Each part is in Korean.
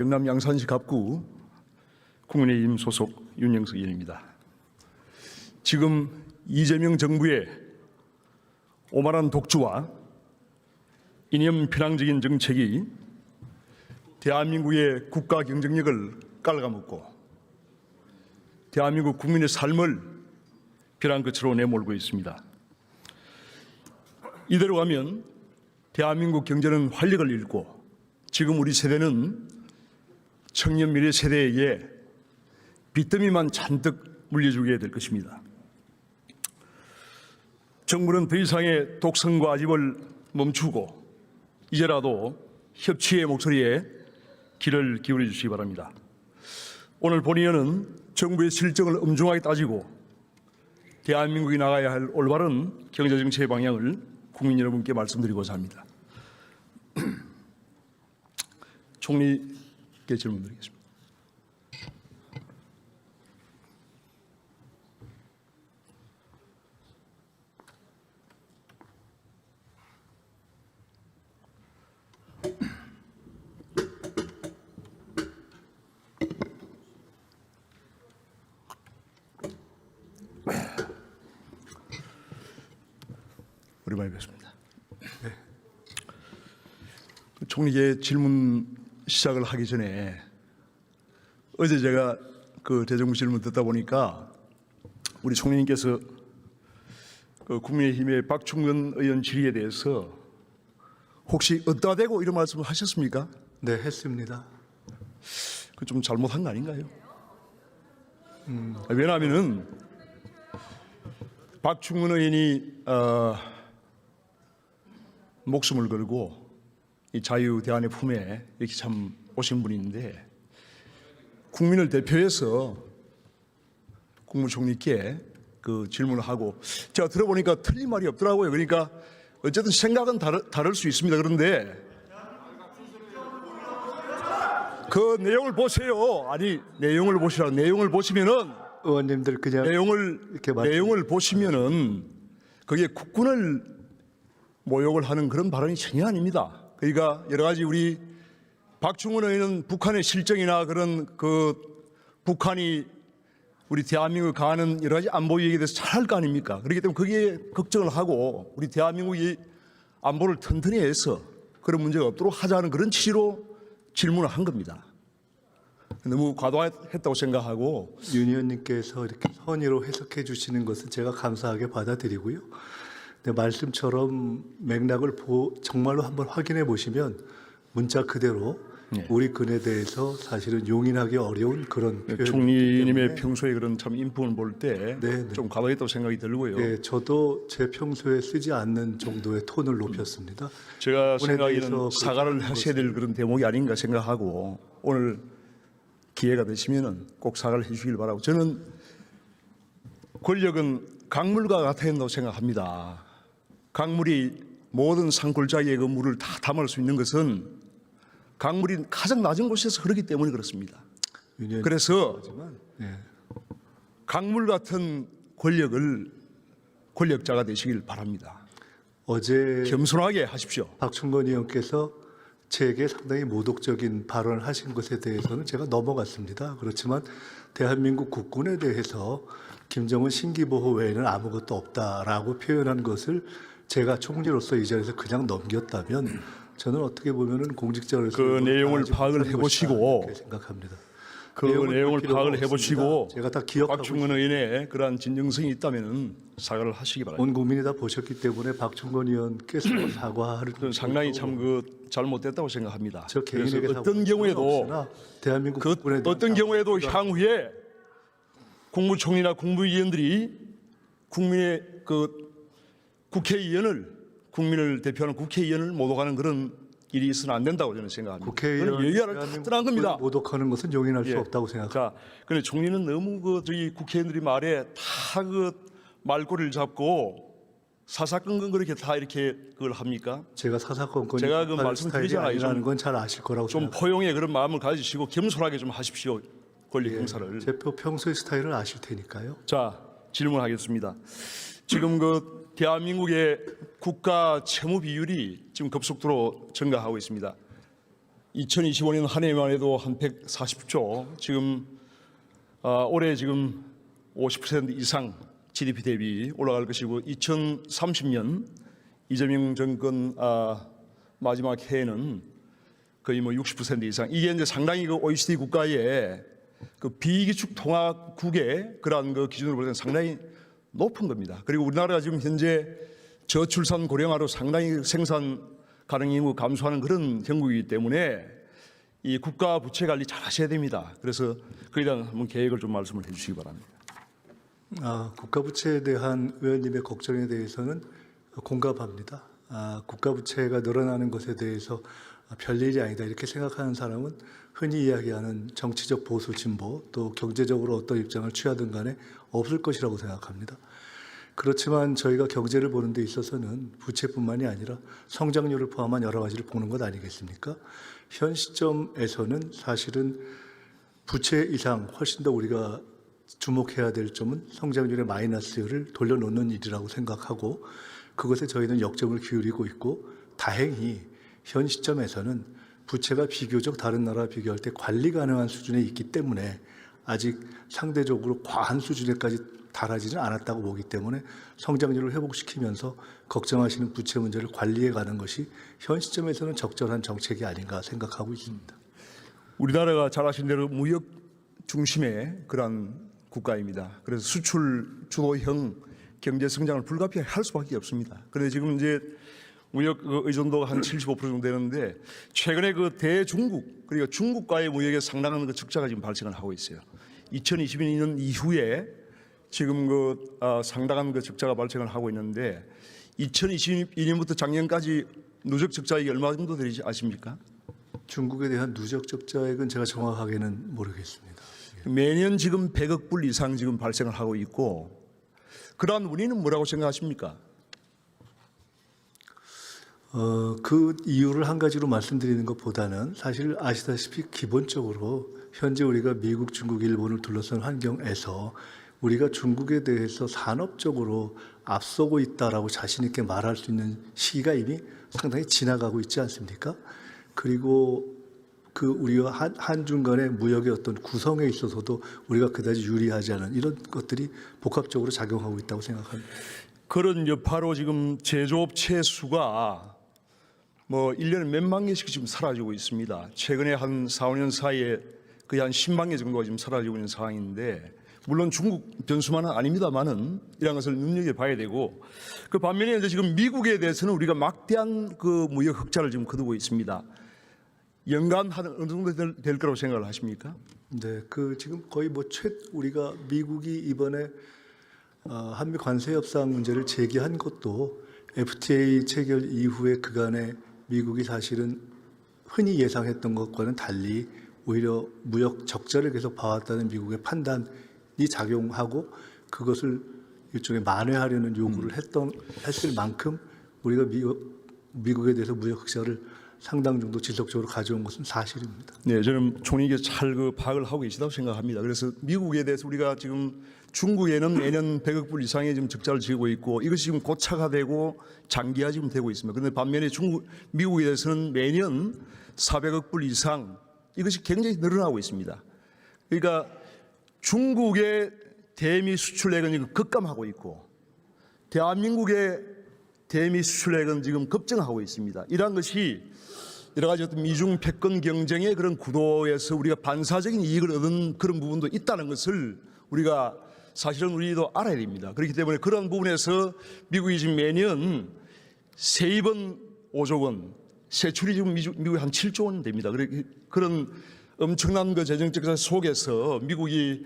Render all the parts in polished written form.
경남 양산시 갑구 국민의힘 소속 윤영석 의원입니다. 지금 이재명 정부의 오만한 독주와 이념 편향적인 정책이 대한민국의 국가 경쟁력을 깔아먹고 대한민국 국민의 삶을 벼랑 끝으로 내몰고 있습니다. 이대로 가면 대한민국 경제는 활력을 잃고 지금 우리 세대는 청년 미래 세대에게 빚더미만 잔뜩 물려주게 될 것입니다. 정부는 더 이상의 독선과 아집을 멈추고 이제라도 협치의 목소리에 귀를 기울여 주시기 바랍니다. 오늘 본의원은 정부의 실정을 엄중하게 따지고 대한민국이 나가야 할 올바른 경제정책의 방향을 국민 여러분께 말씀드리고자 합니다. 총리께 질문 드리겠습니다. 오랜만에 뵙습니다. 네. 총리께 질문 시작을 하기 전에 어제 제가 그 대정부 질문 듣다 보니까 우리 총리님께서 그 국민의힘의 박충근 의원 질의에 대해서 혹시 어디다 대고 이런 말씀을 하셨습니까? 네, 했습니다. 그 좀 잘못한 거 아닌가요? 왜냐하면은 박충근 의원이 목숨을 걸고 이 자유 대안의 품에 이렇게 참 오신 분인데 국민을 대표해서 국무총리께 그 질문을 하고 제가 들어보니까 틀린 말이 없더라고요. 그러니까 어쨌든 생각은 다를 수 있습니다. 그런데 그 내용을 보세요. 아니 내용을 보시라. 내용을 보시면은 의원님들 그냥 내용을 보시면은 그게 국군을 모욕을 하는 그런 발언이 전혀 아닙니다. 그러니까 여러 가지 우리 박충근 의원은 북한의 실정이나 그런 그 북한이 우리 대한민국을 가하는 여러 가지 안보 위기에 대해서 잘 할 거 아닙니까? 그렇기 때문에 거기에 걱정을 하고 우리 대한민국이 안보를 튼튼히 해서 그런 문제가 없도록 하자는 그런 취지로 질문을 한 겁니다. 너무 과도했다고 생각하고 윤 의원님께서 이렇게 선의로 해석해 주시는 것은 제가 감사하게 받아들이고요. 네, 말씀처럼 맥락을 정말로 한번 확인해 보시면 문자 그대로 우리 근에 대해서 사실은 용인하기 어려운 그런 표현. 총리님의 평소에 그런 참 인품을 볼 때 좀 과도했다고 생각이 들고요. 네, 저도 제 평소에 쓰지 않는 정도의 톤을 높였습니다. 제가 생각에는 사과를 하셔야 될 그런 대목이 아닌가 생각하고 오늘 기회가 되시면은 꼭 사과를 해주시길 바라고 저는 권력은 강물과 같아야 한다고 생각합니다. 강물이 모든 산골짜기의 그 물을 다 담을 수 있는 것은 강물이 가장 낮은 곳에서 흐르기 때문에 그렇습니다. 그래서 강물 같은 권력자가 되시길 바랍니다. 어제 겸손하게 하십시오. 박충건 의원께서 제게 상당히 모독적인 발언을 하신 것에 대해서는 제가 넘어갔습니다. 그렇지만 대한민국 국군에 대해서 김정은 신기보호 외에는 아무것도 없다라고 표현한 것을 제가 총리로서 이 자리에서 그냥 넘겼다면 저는 어떻게 보면은 공직자로서 그 내용을 파악을 해보시고 생각합니다. 그 내용을 파악을 해보시고 제가 다 기억하고 박충근 의원의 그러한 진정성이 있다면은 사과를 하시기 바랍니다. 온 국민이 다 보셨기 때문에 박충건 의원께서 사과를 상당히 참 그 잘못됐다고 생각합니다. 저 개인에게 어떤 경우에도 대한민국 어떤 경우에도 향후에 국무총리나 국무위원들이 국민의 그 국회의원을 국민을 대표하는 국회의원을 모독하는 그런 일이 있어서는 안 된다고 저는 생각합니다. 국회의원 얘기를 떠난 겁니다. 모독하는 것은 용인할 수 없다고 생각합니다. 자, 그런데 총리는 너무 그 저희 국회의원들이 말에 다 그 말꼬리를 잡고 사사건건 그렇게 다 이렇게 그걸 합니까? 제가 사사건건이 제가 그 말씀드리잖아요. 아니라는 건 잘 아실 거라고 좀 생각합니다. 포용의 그런 마음을 가지시고 겸손하게 좀 하십시오. 권력 행사를. 제 평소의 스타일을 아실 테니까요. 자, 질문하겠습니다. 지금 그 대한민국의 국가 채무 비율이 지금 급속도로 증가하고 있습니다. 2025년 한 해만 해도 한 140조, 지금 올해 지금 50% 이상 GDP 대비 올라갈 것이고 2030년 이재명 정권 마지막 해에는 거의 뭐 60% 이상, 이게 이제 상당히 그 OECD 국가의 그 비기축 통화국의 그러한 그 기준으로 볼 때는 상당히 높은 겁니다. 그리고 우리나라가 지금 현재 저출산 고령화로 상당히 생산 가능 인구 감소하는 그런 형국이기 때문에 이 국가 부채 관리 잘 하셔야 됩니다. 그래서 그에 대한 한번 계획을 좀 말씀을 해 주시기 바랍니다. 국가 부채에 대한 의원님의 걱정에 대해서는 공감합니다. 국가 부채가 늘어나는 것에 대해서 별일이 아니다 이렇게 생각하는 사람은 흔히 이야기하는 정치적 보수 진보 또 경제적으로 어떤 입장을 취하든 간에 없을 것이라고 생각합니다. 그렇지만 저희가 경제를 보는 데 있어서는 부채뿐만이 아니라 성장률을 포함한 여러 가지를 보는 것 아니겠습니까? 현 시점에서는 사실은 부채 이상 훨씬 더 우리가 주목해야 될 점은 성장률의 마이너스를 돌려놓는 일이라고 생각하고 그것에 저희는 역점을 기울이고 있고 다행히 현 시점에서는 부채가 비교적 다른 나라와 비교할 때 관리 가능한 수준에 있기 때문에 아직 상대적으로 과한 수준에까지 달하지는 않았다고 보기 때문에 성장률을 회복시키면서 걱정하시는 부채 문제를 관리해 가는 것이 현 시점에서는 적절한 정책이 아닌가 생각하고 있습니다. 우리나라가 잘 아시는 대로 무역 중심의 그러한 국가입니다. 그래서 수출 주도형 경제 성장을 불가피하게 할 수밖에 없습니다. 그런데 지금 이제 무역 의존도가 한 75% 정도 되는데 최근에 그 대중국 그리고 중국과의 무역에 상당한 그 적자가 지금 발생을 하고 있어요. 2022년 이후에 지금 그 상당한 그 적자가 발생을 하고 있는데 2022년부터 작년까지 누적 적자액이 얼마 정도 되는지 아십니까? 중국에 대한 누적 적자액은 제가 정확하게는 모르겠습니다. 매년 지금 100억 불 이상 지금 발생을 하고 있고 그러한 원인은 뭐라고 생각하십니까? 그 이유를 한 가지로 말씀드리는 것보다는 사실 아시다시피 기본적으로 현재 우리가 미국, 중국, 일본을 둘러싼 환경에서 우리가 중국에 대해서 산업적으로 앞서고 있다라고 자신 있게 말할 수 있는 시기가 이미 상당히 지나가고 있지 않습니까? 그리고 그 우리와 한중 간의 무역의 어떤 구성에 있어서도 우리가 그다지 유리하지 않은 이런 것들이 복합적으로 작용하고 있다고 생각합니다. 그런 여파로 지금 제조업체 수가 뭐 1년에 몇만 개씩 지금 사라지고 있습니다. 최근에 한 4, 5년 사이에 거의 한 10만 개 정도가 지금 사라지고 있는 상황인데 물론 중국 변수만은 아닙니다만은 이런 것을 눈여겨봐야 되고 그 반면에 이제 지금 미국에 대해서는 우리가 막대한 그 무역 흑자를 지금 거두고 있습니다. 연간 한 어느 정도 될 거라고 생각을 하십니까? 네, 그 지금 거의 뭐 우리가 미국이 이번에 한미 관세 협상 문제를 제기한 것도 FTA 체결 이후에 그간에 미국이 사실은 흔히 예상했던 것과는 달리 오히려 무역 적자를 계속 봐왔다는 미국의 판단이 작용하고 그것을 일종의 만회하려는 요구를 했을 만큼 우리가 미국에 대해서 무역 흑자를 상당 정도 지속적으로 가져온 것은 사실입니다. 네, 저는 총리께서 잘 그 파악을 하고 계시다고 생각합니다. 그래서 미국에 대해서 우리가 지금 중국에는 매년 100억 불 이상의 지금 적자를 지고 있고 이것이 지금 고착화되고 장기화 지금 되고 있습니다. 그런데 반면에 미국에 대해서는 매년 400억 불 이상 이것이 굉장히 늘어나고 있습니다. 그러니까 중국의 대미 수출액은 지금 급감하고 있고 대한민국의 대미 수출액은 지금 급증하고 있습니다. 이러한 것이 여러 가지 어떤 미중 패권 경쟁의 그런 구도에서 우리가 반사적인 이익을 얻은 그런 부분도 있다는 것을 우리가 사실은 우리도 알아야 됩니다. 그렇기 때문에 그런 부분에서 미국이 지금 매년 세입은 5조 원, 세출이 지금 미국이 한 7조 원 됩니다. 그런 엄청난 그 재정적 속에서 미국이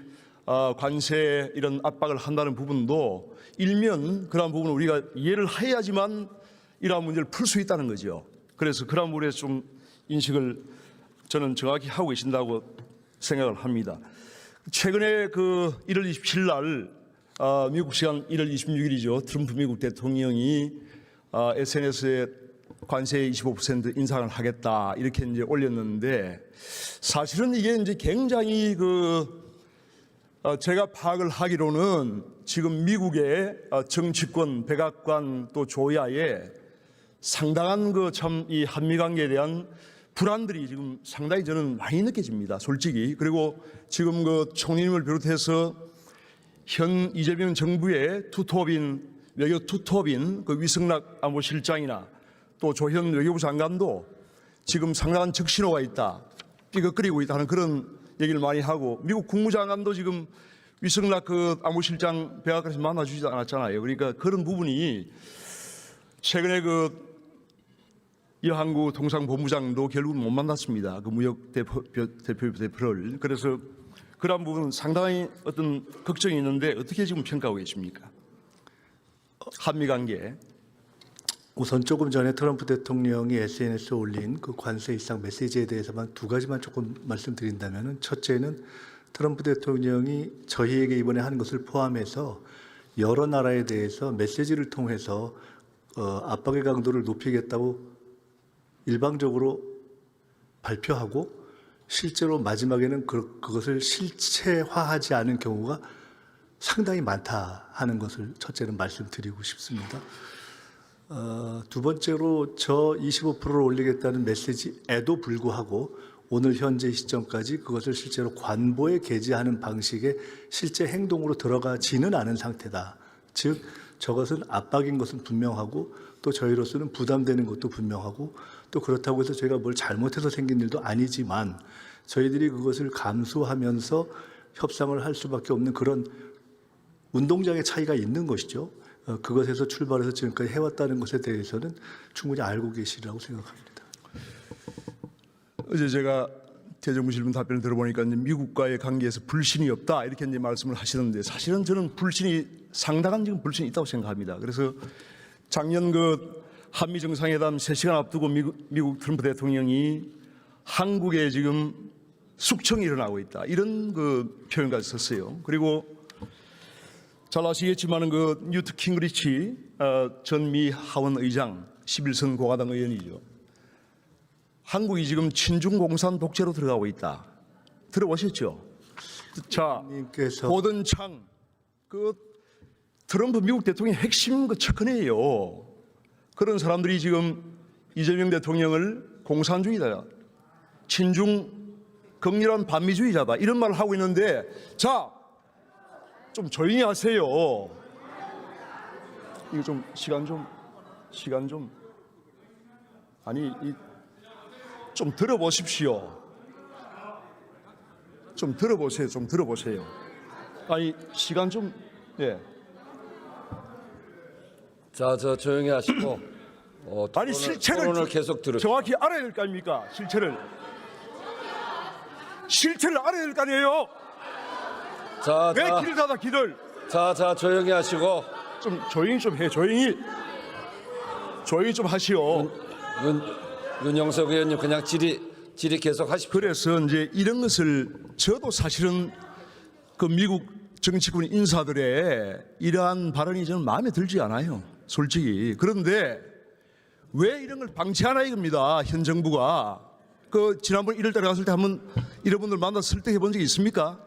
관세 이런 압박을 한다는 부분도 일면 그러한 부분을 우리가 이해를 해야지만 이러한 문제를 풀 수 있다는 거죠. 그래서 그러한 부분에서 좀 인식을 저는 정확히 하고 계신다고 생각을 합니다. 최근에 그 1월 27일 날 미국 시간 1월 26일이죠. 트럼프 미국 대통령이 SNS에 관세 25% 인상을 하겠다 이렇게 이제 올렸는데 사실은 이게 이제 굉장히 제가 파악을 하기로는 지금 미국의 정치권, 백악관 또 조야에 상당한 이 한미 관계에 대한 불안들이 지금 상당히 저는 많이 느껴집니다. 솔직히. 그리고 지금 그 총리님을 비롯해서 현 이재명 정부의 투톱인 외교 투톱인 그 위성락 안보실장이나 또 조현 외교부 장관도 지금 상당한 적신호가 있다, 삐걱거리고 있다는 그런 얘기를 많이 하고, 미국 국무장관도 지금 위성락 그 안보실장 백악관에서 만나주지 않았잖아요. 그러니까 그런 부분이 최근에 그 여한구 통상본부장도 결국은 못 만났습니다. 그 무역 대표를. 그래서 그런 부분은 상당히 어떤 걱정이 있는데 어떻게 지금 평가하고 계십니까? 한미 관계. 우선 조금 전에 트럼프 대통령이 SNS에 올린 그 관세 인상 메시지에 대해서만 두 가지만 조금 말씀드린다면은, 첫째는 트럼프 대통령이 저희에게 이번에 한 것을 포함해서 여러 나라에 대해서 메시지를 통해서 압박의 강도를 높이겠다고 일방적으로 발표하고 실제로 마지막에는 그것을 실체화하지 않은 경우가 상당히 많다 하는 것을 첫째는 말씀드리고 싶습니다. 두 번째로 저 25%를 올리겠다는 메시지에도 불구하고 오늘 현재 시점까지 그것을 실제로 관보에 게재하는 방식의 실제 행동으로 들어가지는 않은 상태다. 즉 저것은 압박인 것은 분명하고 또 저희로서는 부담되는 것도 분명하고, 또 그렇다고 해서 저희가 뭘 잘못해서 생긴 일도 아니지만 저희들이 그것을 감수하면서 협상을 할 수밖에 없는 그런 운동장의 차이가 있는 것이죠. 그것에서 출발해서 지금까지 해왔다는 것에 대해서는 충분히 알고 계시리라고 생각합니다. 어제 제가 대정부 질문 답변을 들어보니까 이제 미국과의 관계에서 불신이 없다 이렇게 이제 말씀을 하시는데, 사실은 저는 상당한 지금 불신이 있다고 생각합니다. 그래서 작년 그 한미 정상회담 3시간 앞두고 미국 트럼프 대통령이 한국에 지금 숙청이 일어나고 있다, 이런 그 표현까지 썼어요. 그리고 잘 아시겠지만은 그 뉴트 킹그리치 전 미 하원 의장 11선 공화당 의원이죠. 한국이 지금 친중 공산 독재로 들어가고 있다. 들어보셨죠? 자, 고든창 그 트럼프 미국 대통령의 핵심 그 측근이에요. 그런 사람들이 지금 이재명 대통령을 공산주의다, 친중 극렬한 반미주의자다, 이런 말을 하고 있는데, 자, 좀 조용히 하세요. 이거 좀 시간 좀 아니 좀 들어보십시오. 좀 들어보세요. 아니 시간 좀. 예. 자, 조용히 하시고 아니 실체를 토론을 계속 들으십시오. 정확히 알아야 될 거 아닙니까? 실체를 알아야 될 거 아니에요? 왜 길을 닫아, 길을? 자, 조용히 하시고 좀 조용히 좀 해. 조용히 좀 하시오. 윤영석 의원님 그냥 질의 계속 하십시오. 그래서 이제 이런 것을 저도 사실은 그 미국 정치권 인사들의 이러한 발언이 저는 마음에 들지 않아요, 솔직히. 그런데 왜 이런 걸 방치하나 이겁니다. 현 정부가. 그 지난번 1월 달에 갔을 때 한번 이런 분들 만나서 설득해 본 적이 있습니까?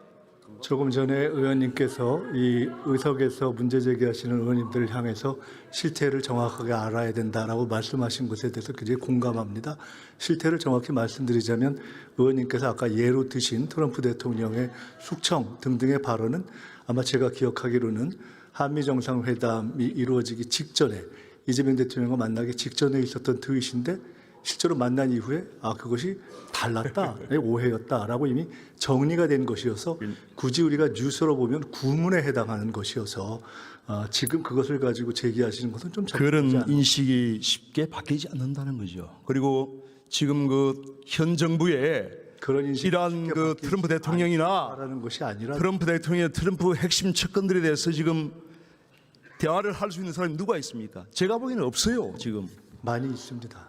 조금 전에 의원님께서 이 의석에서 문제 제기하시는 의원님들을 향해서 실태를 정확하게 알아야 된다라고 말씀하신 것에 대해서 굉장히 공감합니다. 실태를 정확히 말씀드리자면, 의원님께서 아까 예로 드신 트럼프 대통령의 숙청 등등의 발언은 아마 제가 기억하기로는 한미 정상회담이 이루어지기 직전에, 이재명 대통령과 만나기 직전에 있었던 트윗인데, 실제로 만난 이후에 그것이 달랐다, 오해였다라고 이미 정리가 된 것이어서 굳이 우리가 뉴스로 보면 구문에 해당하는 것이어서 지금 그것을 가지고 제기하시는 것은 좀 그런 잘못되지 않나. 인식이 쉽게 바뀌지 않는다는 거죠. 그리고 지금 그 현 정부의 그런 인식이 이러한 쉽게 그 바뀌지 트럼프 대통령이나 않다라는 것이 아니라 트럼프 대통령의 트럼프 핵심 측근들에 대해서 지금 대화를 할 수 있는 사람이 누가 있습니까? 제가 보기에는 없어요, 지금. 많이 있습니다.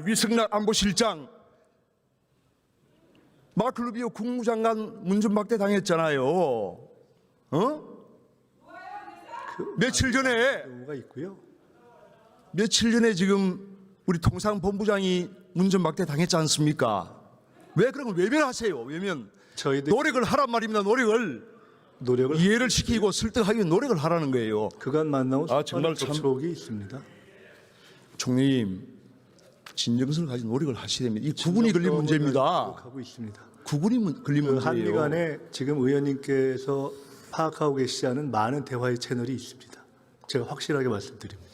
위성락 안보실장, 마크 루비오 국무장관 문전박대 당했잖아요. 며칠 전에 경우가 있고요. 지금 우리 통상본부장이 문전박대 당했지 않습니까? 왜 그런 걸 외면하세요? 외면. 저희들 노력을 하란 말입니다. 노력을 이해를 시키고 설득하기 위해 노력을 하라는 거예요. 그간 만나온 정말 참- 접촉이 있습니다. 총리님, 진정성을 가진 노력을 하셔야 됩니다. 이 구분이 걸린 문제입니다. 하고 있습니다. 구분이 걸린 그 문제예요. 한미 간에 지금 의원님께서 파악하고 계시지 않은 많은 대화의 채널이 있습니다. 제가 확실하게 말씀드립니다.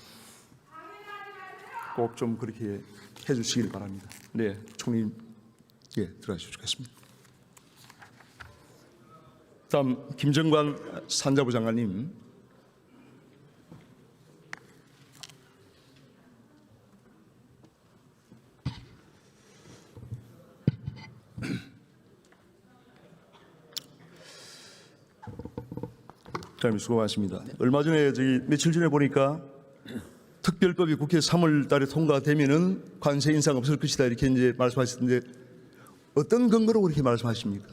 꼭 좀 그렇게 해주시길 바랍니다. 네, 총리, 예, 들어가시면 좋겠습니다. 다음 김정관 산자부 장관님. 장관님 수고 많으십니다. 얼마 전에 며칠 전에 보니까 특별법이 국회 3월 달에 통과되면은 관세 인상 없을 것이다 이렇게 이제 말씀하셨는데 어떤 근거로 그렇게 말씀하십니까?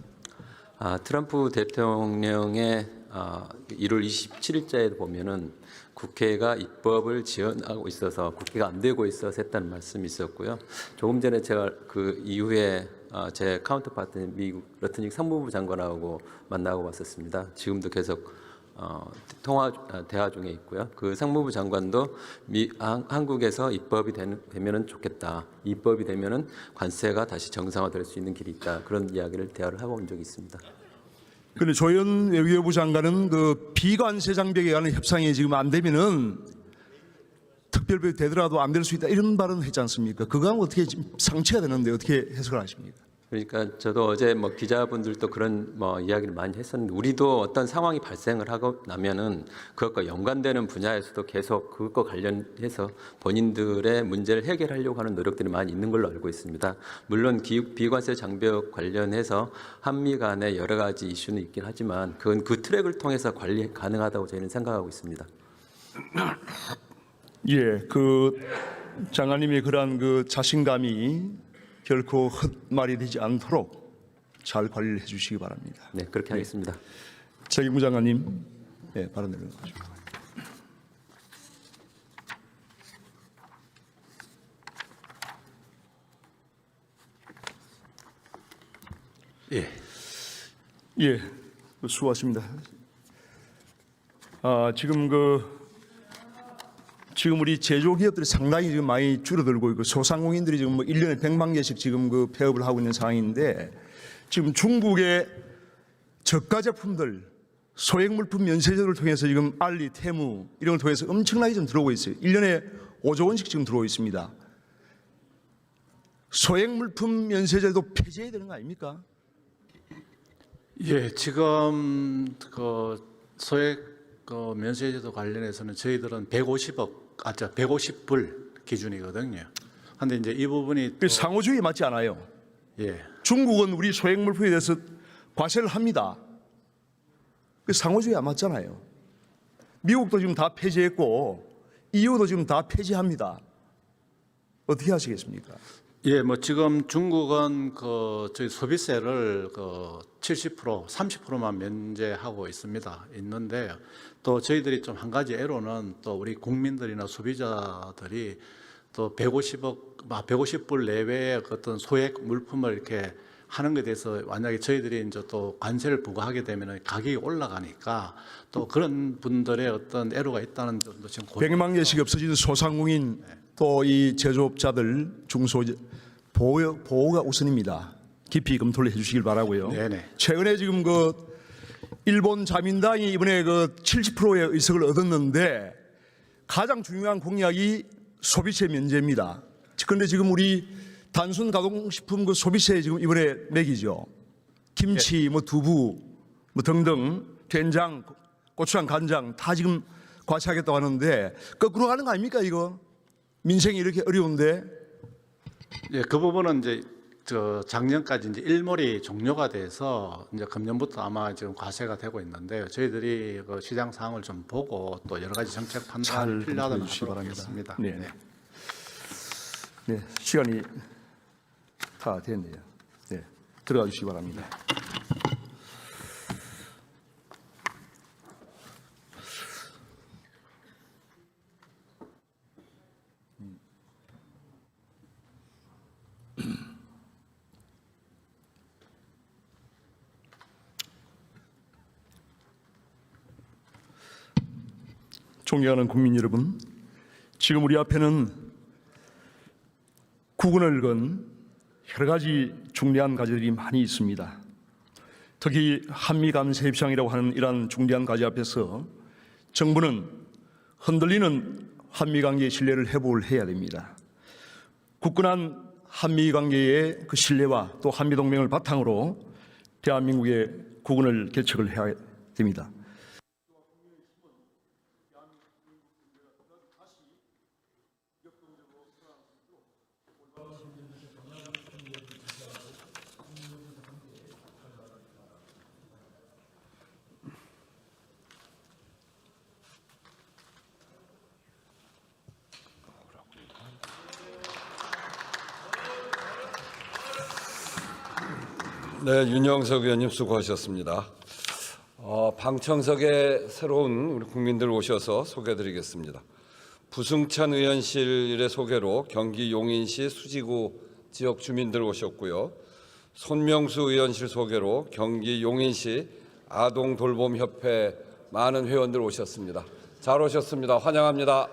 트럼프 대통령의 1월 27일자에 보면은 국회가 입법을 지연하고 있어서 국회가 안 되고 있어서 했다는 말씀이 있었고요. 조금 전에 제가 그 이후에 제 카운터파트인 미국 러트닉 상무부 장관하고 만나고 왔었습니다. 지금도 계속 대화 중에 있고요. 그 상무부 장관도 한국에서 입법이 되면은 좋겠다. 입법이 되면은 관세가 다시 정상화될 수 있는 길이 있다. 그런 이야기를 대화를 하고 온 적이 있습니다. 그런데 조현 외교부 장관은 그 비관세 장벽에 관한 협상이 지금 안 되면은 특별법이 되더라도 안 될 수 있다 이런 발언을 했지 않습니까? 그거하고 어떻게 지금 상체가 되는데 어떻게 해석을 하십니까? 그러니까 저도 어제 기자분들도 그런 이야기를 많이 했었는데 우리도 어떤 상황이 발생을 하고 나면은 그것과 연관되는 분야에서도 계속 그것과 관련해서 본인들의 문제를 해결하려고 하는 노력들이 많이 있는 걸로 알고 있습니다. 물론 비관세 장벽 관련해서 한미 간의 여러 가지 이슈는 있긴 하지만 그건 그 트랙을 통해서 관리 가능하다고 저희는 생각하고 있습니다. 예, 그 장관님의 그러한 그 자신감이 결코 헛말이 되지 않도록 잘 관리를 해주시기 바랍니다. 네, 그렇게 하겠습니다. 최경무 장관님, 네, 발언 내려놓으십시오. 예, 수고하십니다. 지금 우리 제조기업들이 상당히 지금 많이 줄어들고 있고 소상공인들이 지금 1년에 100만 개씩 지금 폐업을 하고 있는 상황인데 지금 중국의 저가 제품들 소액물품 면세제도를 통해서 지금 알리, 테무 이런 걸 통해서 엄청나게 좀 들어오고 있어요. 1년에 5조 원씩 지금 들어오고 있습니다. 소액물품 면세제도 폐지해야 되는 거 아닙니까? 예, 지금 그 소액 면세제도 관련해서는 저희들은 150불 기준이거든요. 그런데 이제 이 부분이 상호주의에 맞지 않아요. 예, 중국은 우리 소액물품에 대해서 과세를 합니다. 상호주의 안 맞잖아요. 미국도 지금 다 폐지했고 EU도 지금 다 폐지합니다. 어떻게 하시겠습니까? 예, 지금 중국은 저희 소비세를 70%, 30%만 면제하고 있는데 또 저희들이 좀 한 가지 애로는 또 우리 국민들이나 소비자들이 또 150불 내외의 어떤 소액 물품을 이렇게 하는 것에 대해서 만약에 저희들이 이제 또 관세를 부과하게 되면 가격이 올라가니까 또 그런 분들의 어떤 애로가 있다는 점도 지금 100만 개씩 없어지는 소상공인 또 이 제조업자들 중소 보호가 우선입니다. 깊이 검토를 해주시길 바라고요. 네네. 최근에 지금 일본 자민당이 이번에 70%의 의석을 얻었는데 가장 중요한 공약이 소비세 면제입니다. 그런데 지금 우리 단순 가공식품 소비세 지금 이번에 매기죠. 김치, 두부, 등등, 된장, 고추장, 간장 다 지금 과세하겠다고 하는데 거꾸로 가는 거 아닙니까 이거? 민생이 이렇게 어려운데. 예, 그 부분은 이제 작년까지 이제 일몰이 종료가 돼서 이제 금년부터 아마 지금 과세가 되고 있는데요. 저희들이 시장 상황을 좀 보고 또 여러 가지 정책 판단을 필요하다는 하도록 하겠습니다. 네. 네, 시간이 다 됐네요. 네, 들어가 주시기 바랍니다. 존경하는 국민 여러분, 지금 우리 앞에는 국운을 건 여러 가지 중대한 과제들이 많이 있습니다. 특히 한미 감세 협상이라고 하는 이러한 중대한 과제 앞에서 정부는 흔들리는 한미 관계의 신뢰를 회복을 해야 됩니다. 굳건한 한미 관계의 그 신뢰와 또 한미 동맹을 바탕으로 대한민국의 국운을 개척을 해야 됩니다. 네, 윤영석 의원님 수고하셨습니다. 방청석에 새로운 우리 국민들 오셔서 소개해드리겠습니다. 부승찬 의원실의 소개로 경기 용인시 수지구 지역 주민들 오셨고요. 손명수 의원실 소개로 경기 용인시 아동돌봄협회 많은 회원들 오셨습니다. 잘 오셨습니다. 환영합니다.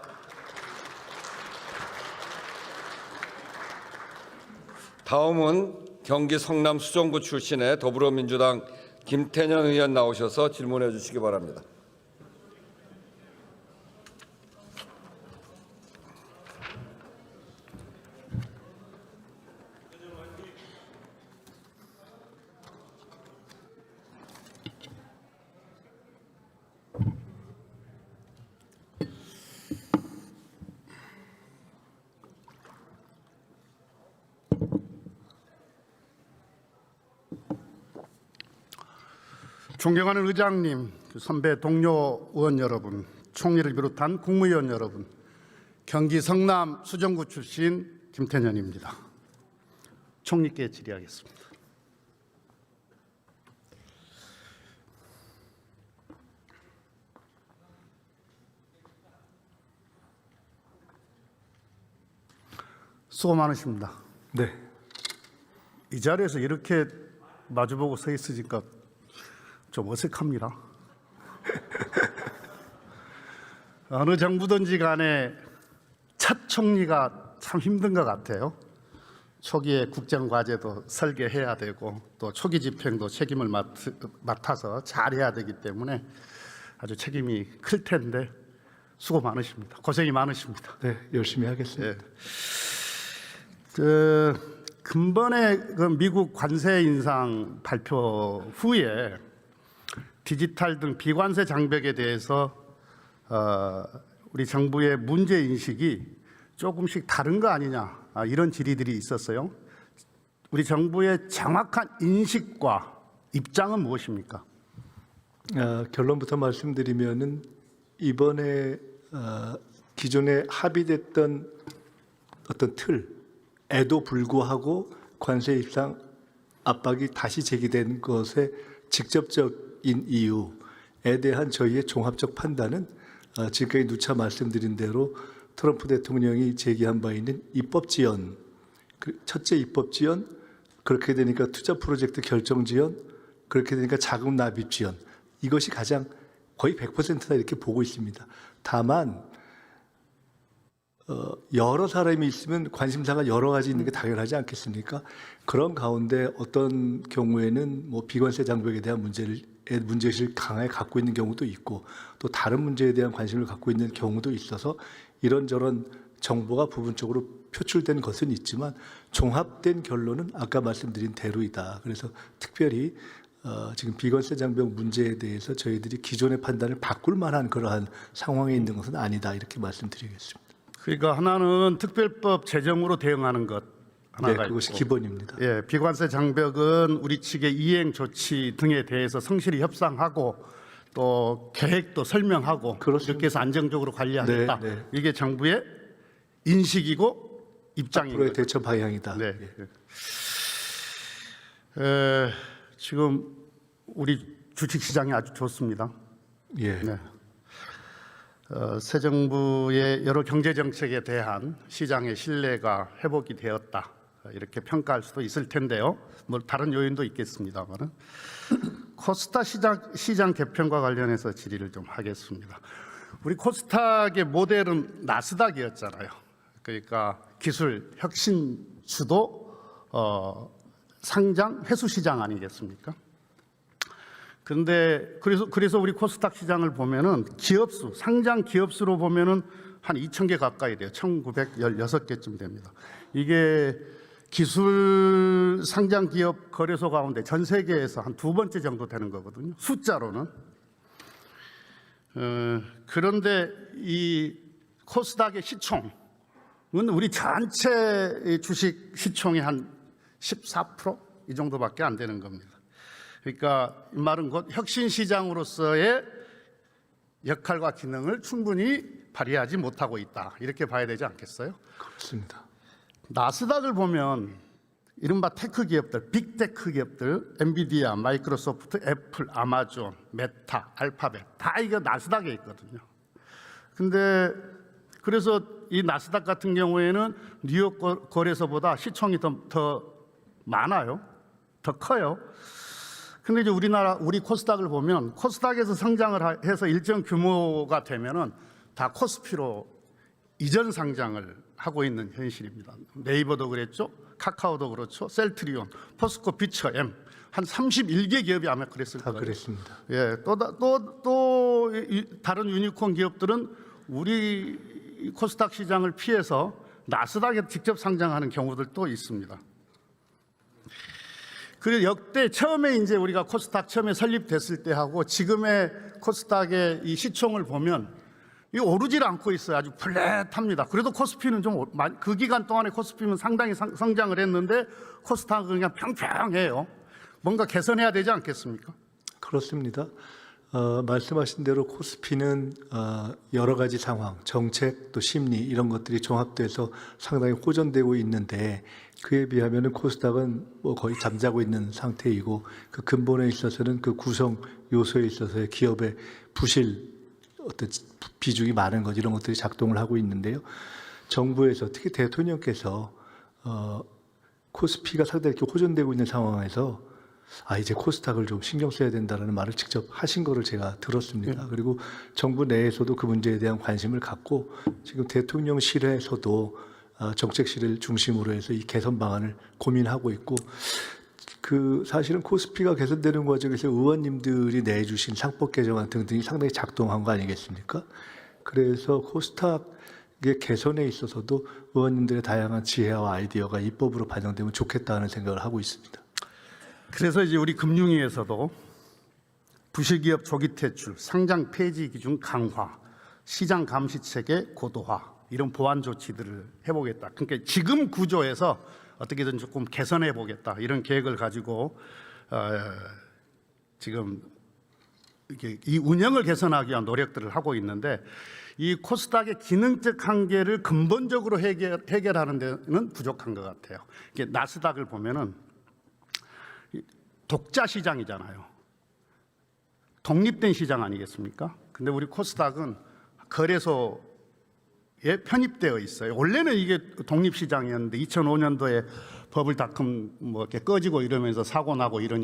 다음은 경기 성남 수정구 출신의 더불어민주당 김태년 의원 나오셔서 질문해 주시기 바랍니다. 존경하는 의장님, 선배 동료 의원 여러분, 총리를 비롯한 국무위원 여러분, 경기 성남 수정구 출신 김태년입니다. 총리께 질의하겠습니다. 수고 많으십니다. 네. 이 자리에서 이렇게 마주보고 서 있으니까 좀 어색합니다. 어느 정부든지 간에 첫 총리가 참 힘든 것 같아요. 초기에 국정과제도 설계해야 되고 또 초기 집행도 책임을 맡아서 잘해야 되기 때문에 아주 책임이 클 텐데 수고 많으십니다. 고생이 많으십니다. 네, 열심히 하겠습니다. 근본에 그 미국 관세 인상 발표 후에 디지털 등 비관세 장벽에 대해서 우리 정부의 문제 인식이 조금씩 다른 거 아니냐 이런 질의들이 있었어요. 우리 정부의 정확한 인식과 입장은 무엇입니까? 결론부터 말씀드리면은 이번에 기존에 합의됐던 어떤 틀에도 불구하고 관세 인상 압박이 다시 제기된 것에 직접적인 이유에 대한 저희의 종합적 판단은 지금까지 누차 말씀드린 대로 트럼프 대통령이 제기한 바 있는 입법 지연, 첫째 입법 지연, 그렇게 되니까 투자 프로젝트 결정 지연, 그렇게 되니까 자금 납입 지연, 이것이 가장 거의 100%다 이렇게 보고 있습니다. 다만 여러 사람이 있으면 관심사가 여러 가지 있는 게 당연하지 않겠습니까? 그런 가운데 어떤 경우에는 뭐 비관세 장벽에 대한 문제의식을 강하게 갖고 있는 경우도 있고 또 다른 문제에 대한 관심을 갖고 있는 경우도 있어서 이런저런 정보가 부분적으로 표출된 것은 있지만 종합된 결론은 아까 말씀드린 대로이다. 그래서 특별히 지금 비관세 장벽 문제에 대해서 저희들이 기존의 판단을 바꿀 만한 그러한 상황에 있는 것은 아니다. 이렇게 말씀드리겠습니다. 그러니까 하나는 특별법 제정으로 대응하는 것 하나가 네, 그것이 있고, 기본입니다. 예, 비관세 장벽은 우리 측의 이행 조치 등에 대해서 성실히 협상하고 또 계획도 설명하고 그렇습니다. 이렇게 해서 안정적으로 관리하겠다. 네, 네. 이게 정부의 인식이고 입장인 앞으로의 거죠. 대처 방향이다. 네. 예. 지금 우리 주식시장이 아주 좋습니다. 예. 네. 새 정부의 여러 경제 정책에 대한 시장의 신뢰가 회복이 되었다 이렇게 평가할 수도 있을 텐데요. 뭐 다른 요인도 있겠습니다만은 코스닥 시장 개편과 관련해서 질의를 좀 하겠습니다. 우리 코스닥의 모델은 나스닥이었잖아요. 그러니까 기술 혁신 주도 상장 회수 시장 아니겠습니까? 그런데 그래서 우리 코스닥 시장을 보면은 기업수, 상장 기업수로 보면은 한 2,000개 가까이 돼요. 1,916개쯤 됩니다. 이게 기술 상장 기업 거래소 가운데 전 세계에서 한 두 번째 정도 되는 거거든요. 숫자로는. 그런데 이 코스닥의 시총은 우리 전체 주식 시총의 한 14% 이 정도밖에 안 되는 겁니다. 그러니까 이 말은 곧 혁신 시장으로서의 역할과 기능을 충분히 발휘하지 못하고 있다. 이렇게 봐야 되지 않겠어요? 그렇습니다. 나스닥을 보면 이른바 테크 기업들, 빅테크 기업들, 엔비디아, 마이크로소프트, 애플, 아마존, 메타, 알파벳 다 이거 나스닥에 있거든요. 근데 그래서 이 나스닥 같은 경우에는 뉴욕 거래소보다 시총이 더 많아요. 더 커요. 근데 이제 우리 코스닥을 보면 코스닥에서 상장을 해서 일정 규모가 되면은 다 코스피로 이전 상장을 하고 있는 현실입니다. 네이버도 그랬죠. 카카오도 그렇죠. 셀트리온, 포스코, 비처, M 한 31개 기업이 아마 그랬을 거예요. 그랬습니다. 예, 또 다른 유니콘 기업들은 우리 코스닥 시장을 피해서 나스닥에 직접 상장하는 경우들도 있습니다. 그리고 역대 처음에 이제 우리가 코스닥 처음에 설립됐을 때 하고 지금의 코스닥의 이 시총을 보면 이 오르질 않고 있어요. 아주 플랫합니다. 그래도 코스피는 그 기간 동안에 코스피는 상당히 성장을 했는데 코스닥은 그냥 평평해요. 뭔가 개선해야 되지 않겠습니까? 그렇습니다. 말씀하신 대로 코스피는 여러 가지 상황, 정책 또 심리 이런 것들이 종합돼서 상당히 호전되고 있는데 그에 비하면 코스닥은 뭐 거의 잠자고 있는 상태이고 그 근본에 있어서는 그 구성 요소에 있어서의 기업의 부실 어떤 비중이 많은 것 이런 것들이 작동을 하고 있는데요. 정부에서 특히 대통령께서 코스피가 상당히 이렇게 호전되고 있는 상황에서 이제 코스닥을 좀 신경 써야 된다라는 말을 직접 하신 거를 제가 들었습니다. 그리고 정부 내에서도 그 문제에 대한 관심을 갖고 지금 대통령실에서도 정책실을 중심으로 해서 이 개선 방안을 고민하고 있고 그 사실은 코스피가 개선되는 과정에서 의원님들이 내주신 상법 개정안 등등이 상당히 작동한 거 아니겠습니까? 그래서 코스닥의 개선에 있어서도 의원님들의 다양한 지혜와 아이디어가 입법으로 반영되면 좋겠다는 생각을 하고 있습니다. 그래서 이제 우리 금융위에서도 부실기업 조기 퇴출, 상장 폐지 기준 강화, 시장 감시 체계 고도화 이런 보완 조치들을 해보겠다. 그러니까 지금 구조에서 어떻게든 조금 개선해 보겠다 이런 계획을 가지고 지금 이렇게 이 운영을 개선하기 위한 노력들을 하고 있는데 이 코스닥의 기능적 한계를 근본적으로 해결하는 데는 부족한 것 같아요. 이게 나스닥을 보면은 독자 시장이잖아요. 독립된 시장 아니겠습니까? 근데 우리 코스닥은 거래소에 편입되어 있어요. 원래는 이게 독립 시장이었는데 2005년도에 버블닷컴 뭐 이렇게 꺼지고 이러면서 사고 나고 이러니까